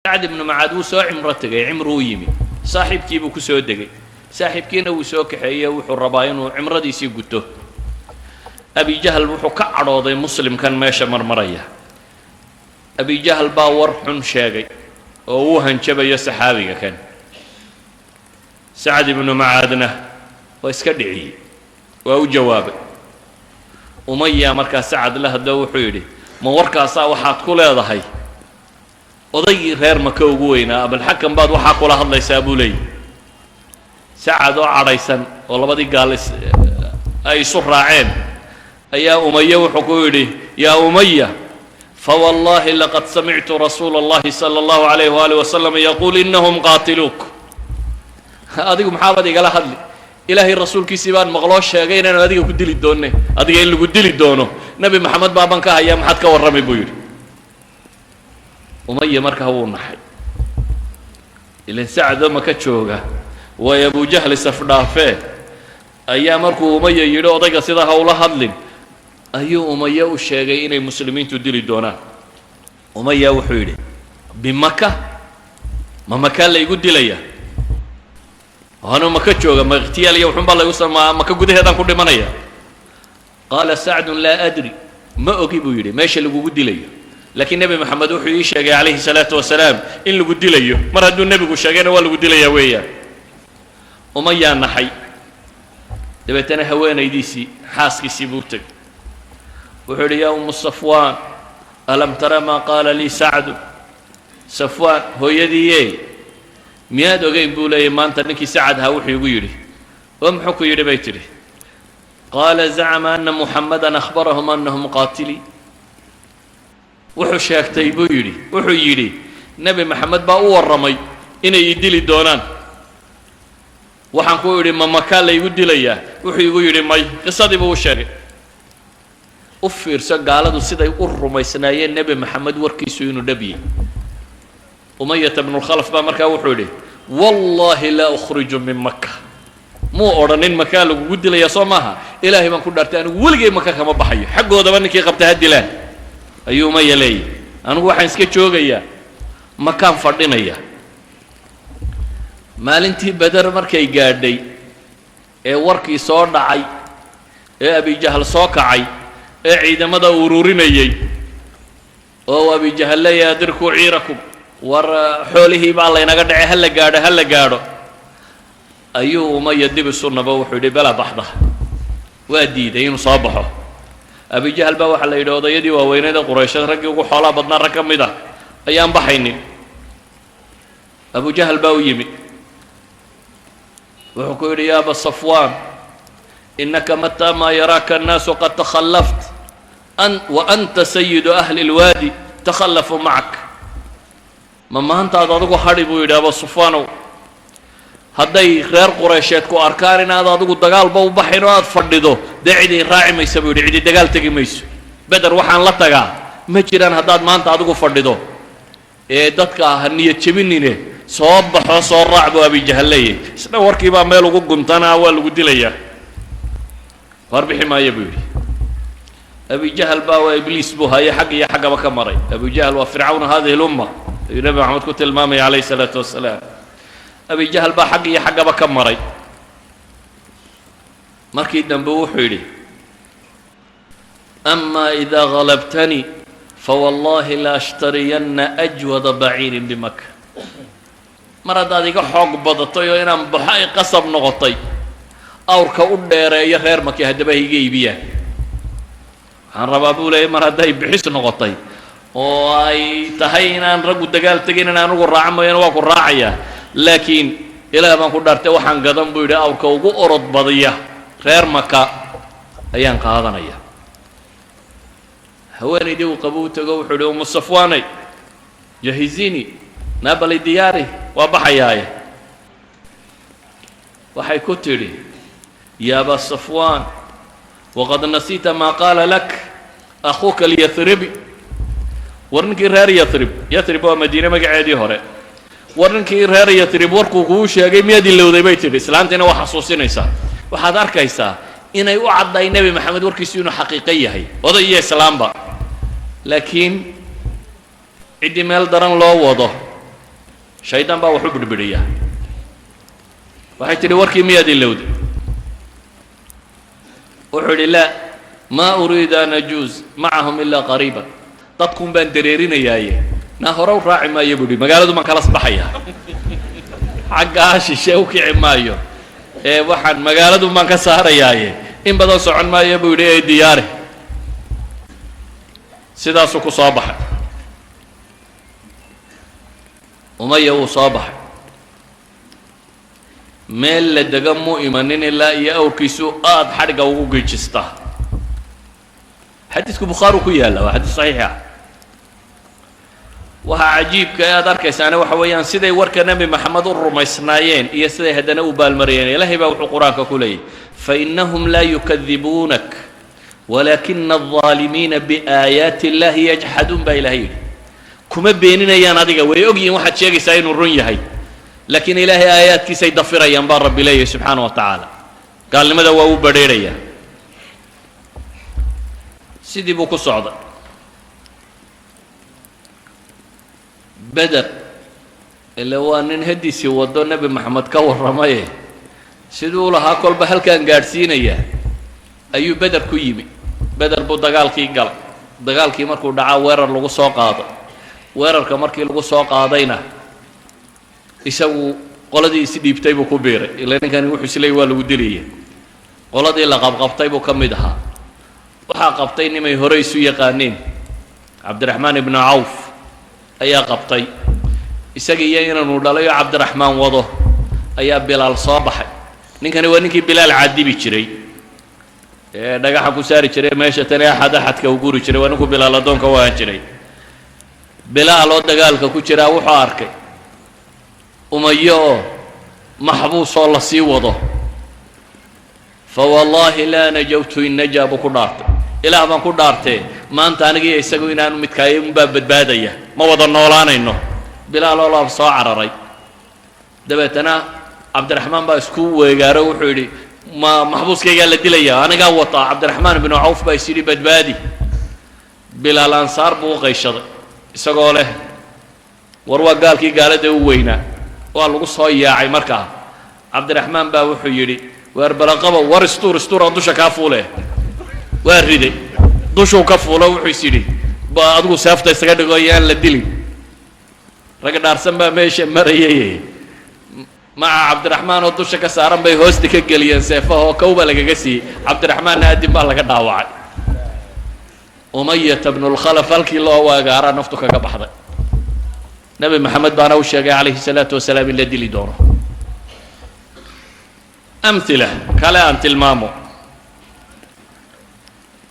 سعد بن معاذ وسو عمره تغي عمرو يمي صاحبكii buu ku soo degay saaxibkiina wuu soo kaxeeyay wuxuu rabaa inuu cimradiisii guto abi jahl wuxuu ka cadhooday muslimkan meesha marmaraya abi jahl baa war xun sheegay oo uu hanjabayo saxaabiga kan sacd ibn macaadna waa iska dhiciyay waa u jawaabay umayya markaa sacad la hadlo wuxuu yidhi ma warkaasaa waxaad ku leedahay odaygii reer maka ugu weynaa abalxakam baad waxaa kula hadlaysaa buu leeyahy sacad oo cadhaysan oo labadii gaal ay isu raaceen ayaa umaye wuxuu ku yidhi yaa umaya fawallaahi laqad samictu rasuula allahi sala allahu calayhi waaalih wasalam yaquul innahum qaatiluuk adigu maxaabaad igala hadli ilaahay rasuulkiisii baan maqloo sheegay inaanu adiga ku dili doonne adiga in lagu dili doono nebi maxamed baaban ka hayaa maxaad ka warramay buu yidhi umayya markaa wuu naxay ilan sacdo maka jooga waayo abu jahli safdhaafee ayaa markuu umayya yidhi odayga sidaa ha ula hadlin ayuu umayya u sheegay inay muslimiintu dili doonaan umayya wuxuu yidhi bimaka ma makaa laygu dilaya anuu maka jooga ma ikhtiyaal iyo wuxuunbaa laygu samaa maka gudaheedaan ku dhimanaya qaala sacdun laa adri ma ogi buu yidhi meesha lagugu dilayo laakiin nebi maxamed wuxuu ii sheegay calayhi salaatu wasalaam in lagu dilayo mar hadduu nebigu sheegayna waa lagu dilayaa weeyaan umayaa naxay dabeetana haweenaydiisii xaaskiisii buu tegay wuxuu yidhi yaa ummu safwaan alam tara maa qaala lii sacdu safwaan hooyadiiye miyaad ogeyn buu leeyay maanta ninkii sacad ahaa wuxuu igu yidhi oo muxuu ku yidhi bay tidhi qaala zacama ana muxammadan akhbarahum annahum qaatilii wuxuu sheegtay buu yidhi wuxuu yidhi nebi maxamed baa u warramay inay ii dili doonaan waxaan ku idhi ma makaa laygu dilayaa wuxuu igu yidhi may qisadii buu u sheegay u fiirso gaaladu siday u rumaysnaayeen nebi maxamed warkiisu inuu dhabyay umayata bnulkhalaf baa markaa wuxuu yidhi wallaahi laa ukhriju min maka muu odhanin makaa lagugu dilayaa soo maaha ilaahay baan ku dhaartay anigu weligay maka kama baxayo xaggoodaba ninkii qabta ha dilaan ayuu umaya leeyahy anigu waxaan iska joogayaa makaan fadhinaya maalintii beder markay gaadhay ee warkii soo dhacay ee abijahl soo kacay ee ciidamada ururinayay oo abijahl leeyahay adirkuu ciirakum war xoolihii baa laynaga dhacay ha la gaadho ayuu umaya dib isu nabo wuxuu yidhi bela baxda waa diiday inuu soo baxo abi jahl baa waxaa la yidhi odayadii waaweyneed ee quraysheed raggii ugu xoolaa badnaa rag ka mid ah ayaan baxaynin abu jahl baa u yimi wuxuu ku yidhi yaa aba safwaan innaka mataa maa yaraaka annaasu qad takhallaft wa anta sayidu ahli اlwaadi takhallafuu macak ma maantaad adigu hadhi buu yidhi aba safwaanow hadday reer quraysheed ku arkaan inaad adigu dagaalba u baxayn oo aad fadhido dee cidi raaci maysa buu yidhi cidi dagaal tegi mayso beder waxaan la tagaa ma jiraan haddaad maanta adigu fadhido ee dadka ha niyad jebinine soo baxo soo raac buu abijahl leeyahy isna warkii baa meel ugu guntanaa waa lagu dilayaa warbixi maayo buu yidhi abijahl baa waa ibliis buu haye xag iyo xaggaba ka maray abijahl waa fircawna hadihi lumma ayuu nebi maxamed ku tilmaamaya calayhi salaatu wasalaam abi jahl baa xag iyo xaggaba ka maray markii dambe wuxuu yidhi amaa idaa galabtanii fawallaahi la ashtariyanna ajwada baciirin bimaka mar haddaad iga xoog badatay oo inaan baxo ay qasab noqotay awrka u dheereeyo reer maki haddaba iga iibiyaan waxaan rabaa buu leeyay mar hadday bixis noqotay oo ay tahay inaan raggu dagaal tegin in anugu raaca mooyaane waa ku raacayaa laakiin ilaah baan ku dhaartay waxaan gadan buu yidhi awrka ugu orod badiya reer maka ayaan qaadanaya haweenaydii uu qabo u tago wuxuu yidhi umu safwaanay jahizini naabali diyaari waa baxayaaye waxay ku tidhi ya aba safwaan waqad nasiita maa qaala lak akhuuka lyahribi war ninkii reer yathrib waa madiine magaceedii hore war ninkii reer yatrib warkuu kuu sheegay miyaad ilowday bay tidhi islaantiina waa xasuusinaysaa waxaad arkaysaa inay u cadday nebi maxamed warkiisu inuu xaqiiqo yahay oday iyo islaamba laakiin ciddii meel daran loo wado shaydaan baa wax u birbiriyaa waxay tidhi warkii miyaad ilowday wuxuu yidhi laa maa uriidu an ajuuz macahum ilaa qariiban dadkun baan dareerinayaaye naa hore u raaci maayo buu yidhi magaaladu maan kala sbaxaya xaggaa shishe u kici maayo ee waxaan magaaladu maan ka saarayaaye in badan socon maayo buu yidhi ee diyaare sidaasuu ku soo baxay umaya wuu soo baxay meel la dega muu imanin ilaa iyo awrkiisu aad xadhigga ugu geejistaa xadiidku bukhaari ku yaalla waa xadiis saxiix ah waxa cajiibka ee aad arkaysaana waxa weeyaan siday warka nebi maxamed u rumaysnaayeen iyo siday haddana u baalmariyeen ilaahay baa wuxuu qur-aanka ku leeyahy fainahum laa yukadibuunak walaakina aldaalimiina biaayaati illaahi yajxaduun baa ilahay yidhi kuma beeninayaan adiga way ogyihiin waxaad sheegaysaa inuu run yahay laakiin ilaahay aayaadkiisay dafirayaan baa rabbi leeyahy subxaana wa tacaala gaalnimada waa u badrheerayaa sidii buu ku socday beder ile waa nin hadiisii wado nebi maxamed ka warramaye siduu lahaa kolba halkaan gaadhsiinayaa ayuu beder ku yimi beder buu dagaalkii galay dagaalkii markuu dhacaa weerar lagu soo qaado weerarka markii lagu soo qaadayna isagu qoladii isi dhiibtay buu ku biiray ila ninkani wuxuu isleeyay waa lagu dilaya qoladii la qabqabtay buu ka mid ahaa waxaa qabtay nimay hore isu yaqaaneen cabdiraxmaan ibnu cawf ayaa qabtay isagii iyo inaanu dhalay oo cabdiraxmaan wado ayaa bilaal soo baxay ninkani waa ninkii bilaal cadibi jiray ee dhagaxa ku saari jiray meesha tani axadka u guri jiray waa ninkuu bilaal addoonka u ahaan jiray bilaal oo dagaalka ku jiraa wuxuu arkay umayo oo maxbuus oo la sii wado fawallaahi laa najawtu in najaa buu ku dhaartay ilaah baan ku dhaartee maanta anigiiyo isagu inaanu midkaayo unbaa badbaadaya ma wada noolaanayno bilaal oo laab soo cararay dabeetana cabdiraxmaan baa isku weegaaro wuxuu yidhi ma maxbuuskaygaa la dilaya anigaa wataa cabdiraxmaan ibnu cawf baa is yidhi badbaadi bilaal ansaar buu u qayshaday isagoo leh war waa gaalkii gaalada u weynaa waa lagu soo yaacay markaa cabdiraxmaan baa wuxuu yidhi waar balaqaba war istuur aan dusha kaa fuule waa riday dushuu ka fuulo wuxuu is yidhi ba adigu seefta isaga dhigo yaan la dilin rag dhaarsan baa meesha marayay maca cabdiraxmaan oo dusha ka saaran bay hoosta ka geliyeen seefaha oo kowba lagaga siiyey cabdiraxmaanna addin baa laga dhaawacay umayata bnu lkhalaf halkii loo waagaaraa naftu kaga baxday nebi maxamed baana u sheegay calayhi salaatu wasalaam in la dili doono amhila kale aan tilmaamo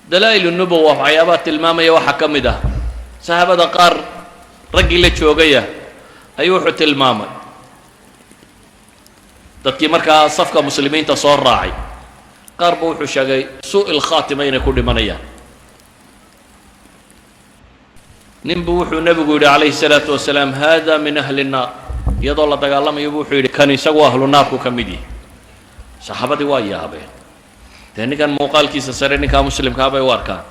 dalaa'il nubuwa waxyaabaha tilmaamaya waxaa ka mid ah saxaabada qaar raggii la joogaya ayuu wuxuu tilmaamay dadkii markaa safka muslimiinta soo raacay qaar buu wuxuu sheegay suu'il khaatima inay ku dhimanayaan ninbuu wuxuu nebigu yidhi calayhi salaatu wasalaam hada min ahli nnaar iyadoo la dagaalamayo buu wuxuu yidhi kan isagu ahlu naarku ka mid yihi saxaabadii waa yaabeen dee ninkan muuqaalkiisa sare ninkaa muslimkaa bay u arkaan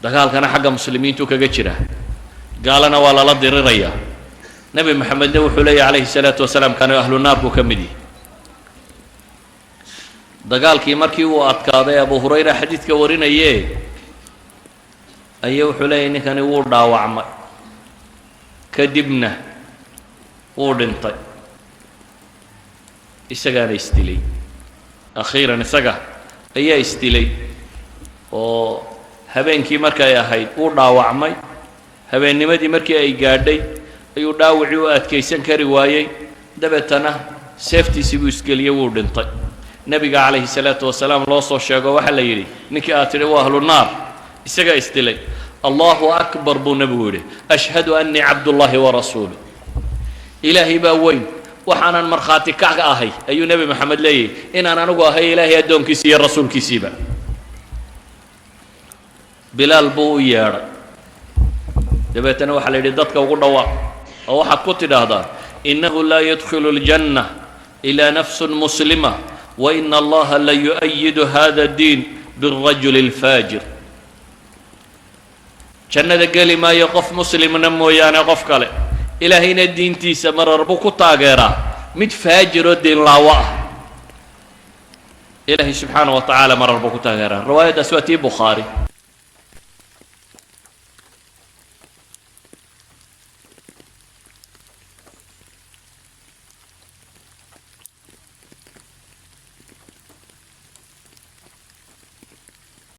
dagaalkana xagga muslimiintu kaga jira gaalana waa lala dirirayaa nebi maxamedna wuxuu leeyahy calayhi salaatu wasalaam kani ahlu naarku ka mid yihi dagaalkii markii uu adkaaday abu hurayra xadiidka warinaye ayaa wuxuu leeyahy ninkani wuu dhaawacmay kadibna wuu dhintay isagaana isdilay akhiiran isaga ayaa isdilay oo habeenkii markay ahayd wuu dhaawacmay habeennimadii markii ay gaadhay ayuu dhaawacii u adkaysan kari waayey dabeetana seeftiisii buu isgeliyey wuu dhintay nebiga calayhi salaatu wasalaam loo soo sheego waxaa la yidhi ninkii aad tidhi waa ahlu naar isagaa isdilay allahu akbar buu nebigu yidhi ashhadu annii cabdullaahi wa rasuulu ilaahay baa weyn waxaanan markhaati kac ahay ayuu nebi maxamed leeyahy inaan anigu ahay ilaahay addoonkiisi iyo rasuulkiisiiba bilaal buu u yeedhay dabeetana waxaa la yidhi dadka ugu dhawaaq oo waxaad ku tidhaahdaa innahu laa yadkhulu aljanna ilaa nafsun muslima wa ina allaha la yu'ayidu hada diin birajuli alfaajir jannada geli maayo qof muslimna mooyaane qof kale إلهينا الدين تيسا مرر بكو تاغيرا مد فاجر الدين لاواه إلهي سبحانه وتعالى مرر بكو تاغيرا رواية أسواتي بخاري